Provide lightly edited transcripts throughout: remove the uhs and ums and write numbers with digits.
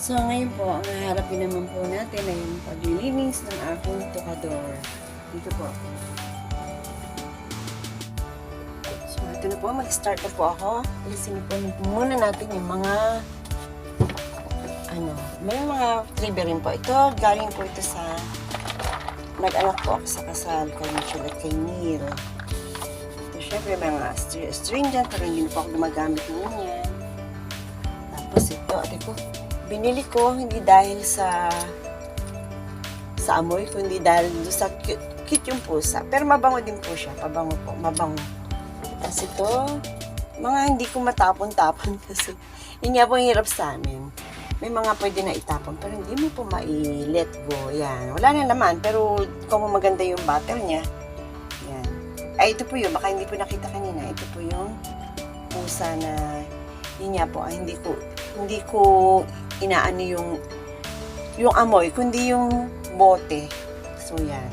So, ngayon po, ang haharapin naman po natin ay yung paglilinis ng aking tukador. Dito po. So, ito na po. Mag-start na po ako. Alisin po muna natin yung mga may mga trivia rin po. Ito, galing po ito sa nag-anak po ako sa kasal kay Michelle at kay Neil. Ito, syempre, mga stringent, pero hindi na po ako gumagamit niyan. Tapos ito, binili ko hindi dahil sa amoy, kundi dahil sa cute yung pusa. Pero mabango din po siya. Pabango po. Mabango. Tapos ito, mga hindi ko matapon-tapon kasi yun nga po yung hirap sa amin. May mga pwede na itapon pero hindi mo po mai-let go. Yan. Wala na naman pero kung maganda yung bottle niya. Yan. Ay, ito po yun. Baka hindi po nakita kanina. Ito po yung pusa na yun nga po. Hindi ko inaano yung amoy, kundi yung bote. So, yan.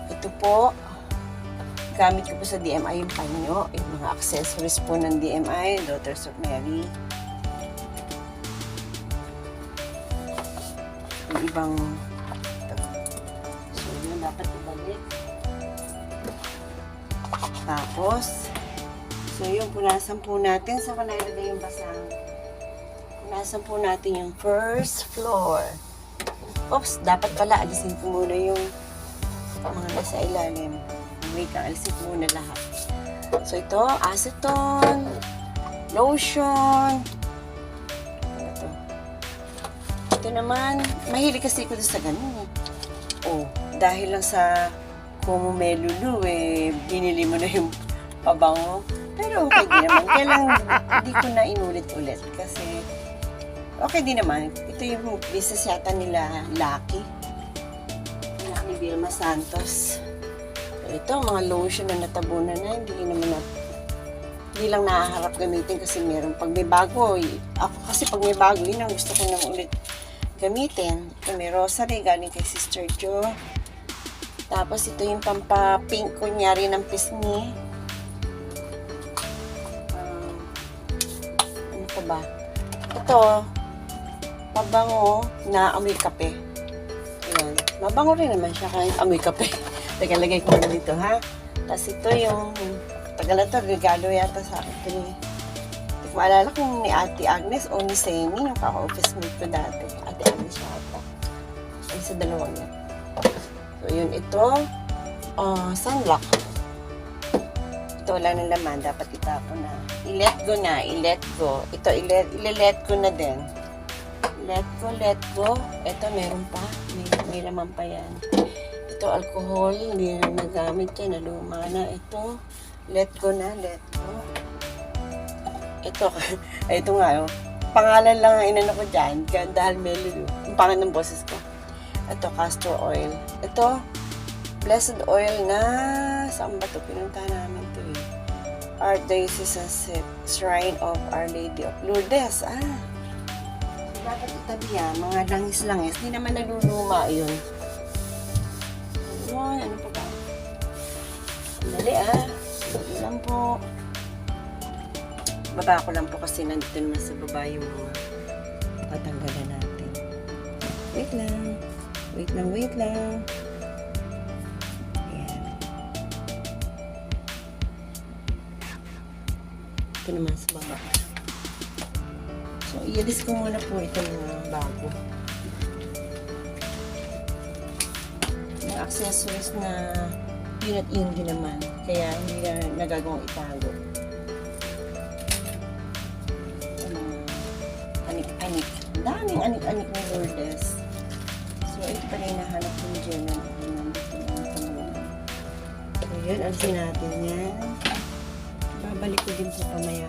Ito po, gamit ko po sa DMI yung panyo, yung mga accessories po ng DMI, Daughters of Mary. Yung ibang, so, yun dapat ibalik. Tapos, so, yung punasan po natin. Saan ko nailagay yung basang? Punasan po natin yung first floor. Oops, dapat pala alisin ko muna yung mga nasa ilalim. Wait lang, alisin ko muna lahat. So, ito, acetone, lotion. Ano to? Ito naman, mahilig kasi ko sa ganun. Oh, dahil lang sa Kumu-Melulu, binili mo na yung pabango. Pero okay din naman. Kaya lang hindi ko na inulit-ulit kasi okay din naman. Ito yung business yata nila Lucky. Ni Vilma Santos. Ito, mga lotion na natabunan na. Hindi lang nakaharap gamitin kasi meron. Pag may bago, ako kasi pag may bago, yun ang gusto ko na ulit gamitin. Ito may rosary galing kay Sister Jo. Tapos ito yung pampa-pink kunyari ng pisngi. Ba? Ito, pabango na amoy kape. Ayan. Mabango rin naman siya kahit amoy kape. Teka, lagay ko na dito, ha? Tapos ito yung, tagal na ito, regalo yata sa akin. Hindi ko maalala kung ni Ate Agnes o ni Semi, yung kaka-office mate ko dati. Ate Agnes yata. Ay, sa dalawang yan. So, yun, ito, sunlock. Ito, wala ng laman. Dapat itapon na. I-let go na. I-let go. Ito, i-let go na din. Let go. Ito, meron pa. May laman pa yan. Ito, alcohol. Hindi na nagamit yan. Naluma na. Ito, let go na. Let go. Ito, ito nga, oh. Pangalan lang ang inano ko dyan. Dahil Melulu. Yung pangalan ng boses ko. Ito, castor oil. Ito, blessed oil na saan ba ito? Pinunta namin ito eh. Archdiocese Shrine of Our Lady of Lourdes. Dapat itabi yan. Mga langis-langis. Hindi naman naluluma yun. Ano pa ba? Dali Dali lang po. Baba ko lang po kasi nandito naman sa baba yung mga patanggalan natin. Wait lang. Ito naman sa baba. So, ialis ko muna po ito yung bago. Yung accessories na yun at yun din naman. Kaya hindi na nagagawang itago. Anik-anik. Daming anik-anik ni Lourdes. So, ito pa na hinahanap yung gel na so, yun. Alisin natin yan. Babalik ko din po pamaya.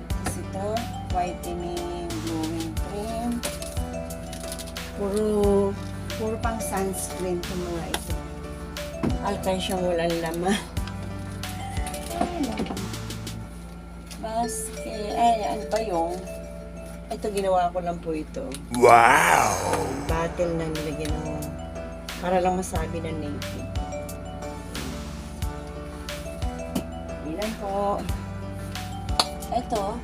Tapos ito, whitening glowing cream. Puro pang sunscreen itong mga ito. Alkay siyang walang laman. Basket. Ano ba yung? Ito, ginawa ko lang po ito. Wow! Bottle na nilagyan ng para lang masabi na native. Ilan po. Ito,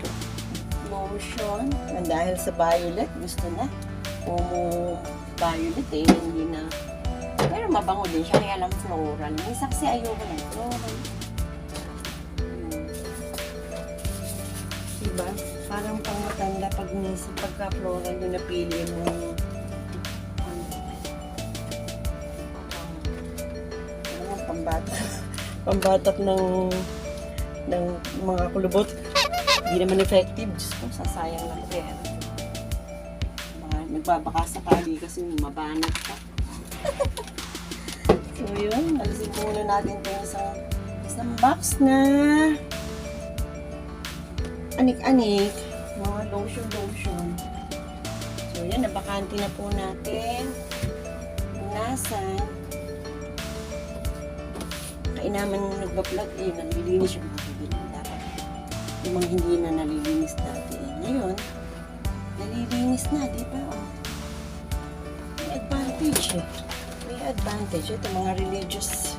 lotion. Dahil sa violet, gusto na. Momo violet eh, hindi na. Pero mabango din siya, kaya lang floral. Minsan kasi ayoko ng floral. Diba? Parang pang matanda pag minsan pagka-floral yung napili mo. Pambata. Pambatak ng mga kulubot. Hindi naman effective. Diyos ko, sasayang lang pera. Nagbabaka sakali kasi mabanat pa. So yun, alisin muna natin ito isang box na anik-anik. Mga lotion. So yan, nabakante na po natin. Punasan. Kainaman nung nagbablog, nalilinis yung mga dapat. Yung mga hindi na nalilinis dati. Ngayon, nalilinis na, di ba? May advantage eh. May advantage. Ito, mga religious.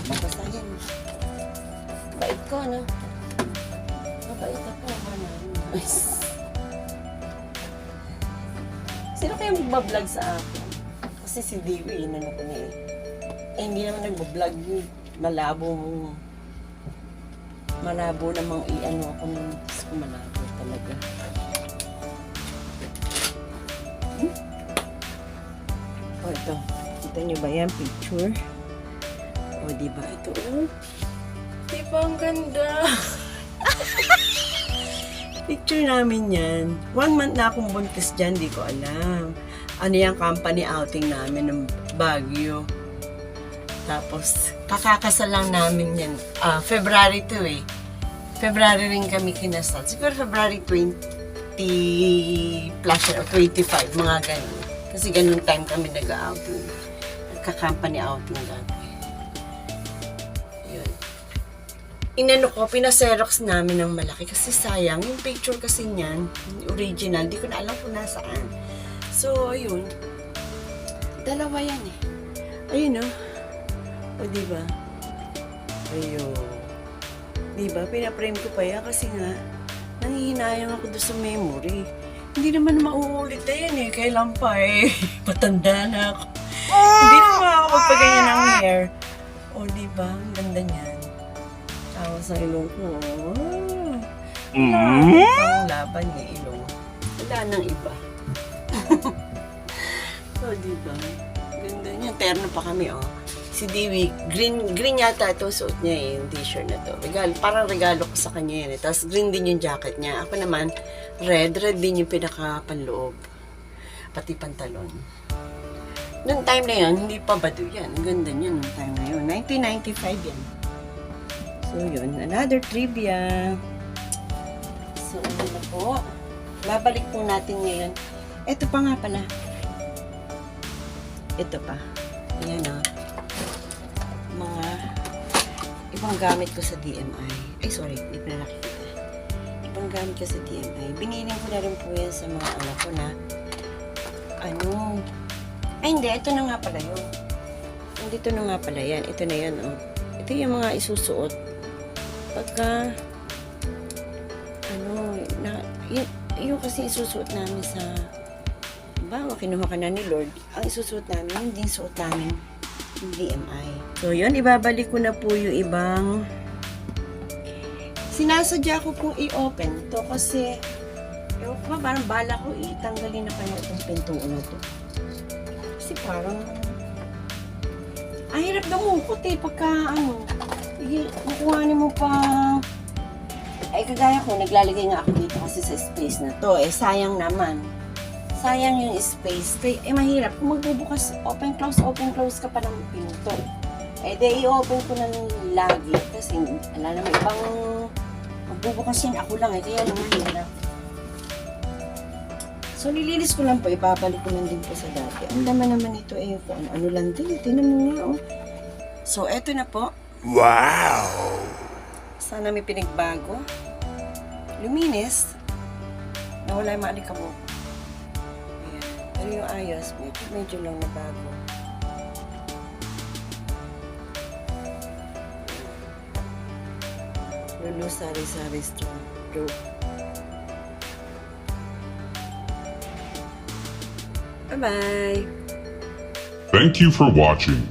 Basta yan. Bait ko, no? Mabait ako, ano? Sino kaya magbablog sa akin? Kasi si Dewey, inano ko na eh. Hindi naman nagbablog yun. Malabo namang i-ano ako ng malabo talaga. O ito, kita nyo ba yan? Picture. O diba ito? Diba ang ganda? Picture namin yan. 1 month na akong buntis dyan, di ko alam. Ano yung company outing namin ng Baguio. Tapos, kakakasal lang namin yan. February 2 eh. February rin kami kinasal. Siguro February 20 plus o 25, mga ganun. Kasi ganun time kami nag-outing. Nagka-company outing dati. Yun. Inano ko, pinaserox namin ng malaki. Kasi sayang, yung picture kasi niyan, original, di ko na alam kung nasaan. So, ayun. Dalawa yan eh. Ayun oh. O, diba? Ayun. Diba? Pinaprame ko pa yan kasi nga, nangihinayang ako doon sa memory. Hindi naman mauulit na yan eh. Kailan pa eh. Matanda na ako. Hindi naman ako magpaganyan ng hair. O, diba? Ang ganda niyan. Tawa sa ilong ko. Ang laban niya ilong. Wala nang iba. So, diba? Ganda niya. Terno pa kami, oh. Si Dewey, green yata ito suot niya eh, yung t-shirt na to. Parang regalo ko sa kanya yun eh. Tapos green din yung jacket niya. Ako naman, red din yung pinaka-panloob. Pati pantalon. Noong time na yun, hindi pa bado yan. Ang ganda niya noong time na yun. 1995 yan. So yun, another trivia. So ano na po. Babalik po natin ngayon. Ito pa nga pala. Ito pa. Ayan o. Mga ibang gamit ko sa DMI. Ay, sorry, hindi pa na nakikita. Ibang gamit ko sa DMI. Biniling ko na rin po yan sa mga anak ko na ay, hindi. Ito na nga pala yun. Hindi, ito na nga pala yan. Ito na yan, oh. Ito yung mga isusuot. Pagka yun kasi isusuot namin sa kinuha ka na ni Lord. Ang isusuot namin, yun din suot namin DMI. So, yun, ibabalik ko na po yung ibang sinasadya ko pong i-open to kasi parang bala ko itanggalin na kaya itong pintuan na to. Kasi parang ang hirap dumukot eh pagka nakuhanin mo pa kagaya ko, naglalagay nga ako dito kasi sa space na to. Sayang naman. Sayang yung space. Mahirap. Kung magbubukas, open, close ka pa ng pinto. I-open ko na lagi. Kasi, wala naman ibang magbubukas yan. Ako lang kaya lang mahirap. So, nilinis ko lang po. Ibabalik ko lang din po sa dati. Ang laman naman ito kung ano lang din. Tinan mo nga, oh. So, eto na po. Wow! Sana may pinagbago. Luminis. Nawala yung mga alikabok. Ayan. Pero yung ayos, medyo lang na bago. Lulu sari-sari store. Bye-bye! Thank you for watching.